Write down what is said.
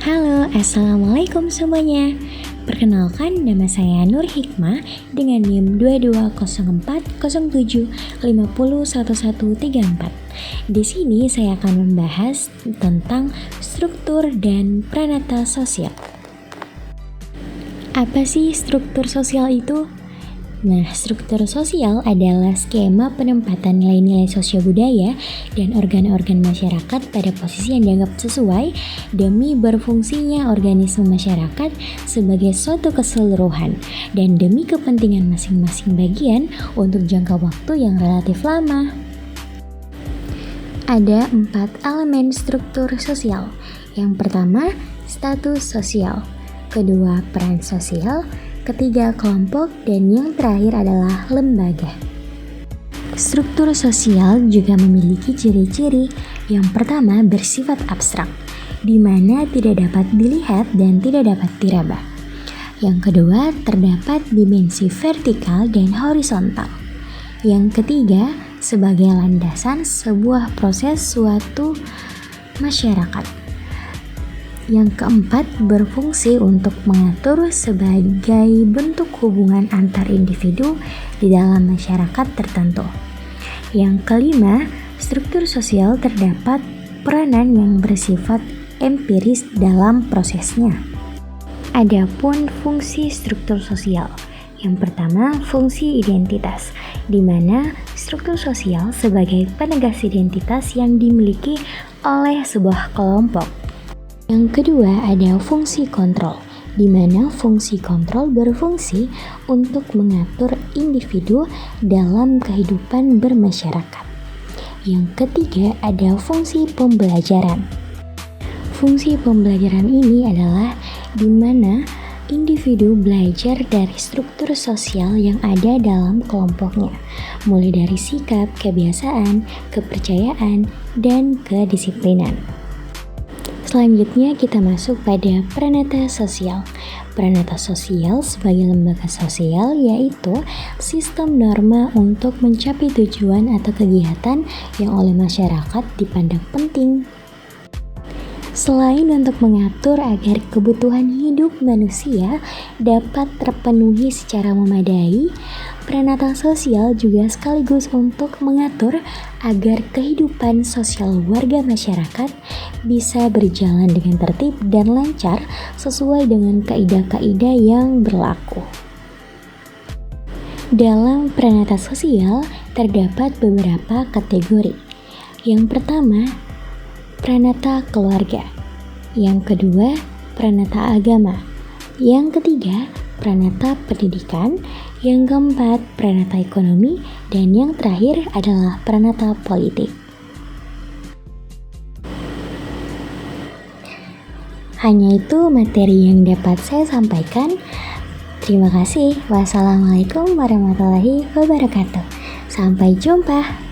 Halo, Assalamualaikum semuanya. Perkenalkan, nama saya Nur Hikmah dengan NIM 220407501134. Di sini saya akan membahas tentang struktur dan pranata sosial. Apa sih struktur sosial itu? Nah, struktur sosial adalah skema penempatan nilai-nilai sosial budaya dan organ-organ masyarakat pada posisi yang dianggap sesuai demi berfungsinya organisme masyarakat sebagai suatu keseluruhan dan demi kepentingan masing-masing bagian untuk jangka waktu yang relatif lama. Ada 4 elemen struktur sosial. Yang pertama, status sosial. Kedua, peran sosial. Ketiga, kelompok, dan yang terakhir adalah lembaga. Struktur sosial juga memiliki ciri-ciri. Yang pertama, bersifat abstrak, di mana tidak dapat dilihat dan tidak dapat diraba. Yang kedua, terdapat dimensi vertikal dan horizontal. Yang ketiga, sebagai landasan sebuah proses suatu masyarakat. Yang keempat, berfungsi untuk mengatur sebagai bentuk hubungan antar individu di dalam masyarakat tertentu. Yang kelima, struktur sosial terdapat peranan yang bersifat empiris dalam prosesnya. Adapun fungsi struktur sosial. Yang pertama, fungsi identitas, di mana struktur sosial sebagai penegas identitas yang dimiliki oleh sebuah kelompok. Yang kedua, ada fungsi kontrol, di mana fungsi kontrol berfungsi untuk mengatur individu dalam kehidupan bermasyarakat. Yang ketiga, ada fungsi pembelajaran. Fungsi pembelajaran ini adalah di mana individu belajar dari struktur sosial yang ada dalam kelompoknya, mulai dari sikap, kebiasaan, kepercayaan, dan kedisiplinan. Selanjutnya kita masuk pada pranata sosial. Pranata sosial sebagai lembaga sosial yaitu sistem norma untuk mencapai tujuan atau kegiatan yang oleh masyarakat dipandang penting. Selain untuk mengatur agar kebutuhan hidup manusia dapat terpenuhi secara memadai, pranata sosial juga sekaligus untuk mengatur agar kehidupan sosial warga masyarakat bisa berjalan dengan tertib dan lancar sesuai dengan kaidah-kaidah yang berlaku. Dalam pranata sosial terdapat beberapa kategori. Yang pertama, pranata keluarga. Yang kedua, pranata agama. Yang ketiga, pranata pendidikan. Yang keempat, pranata ekonomi. Dan yang terakhir adalah pranata politik. Hanya itu materi yang dapat saya sampaikan. Terima kasih. Wassalamualaikum warahmatullahi wabarakatuh. Sampai jumpa.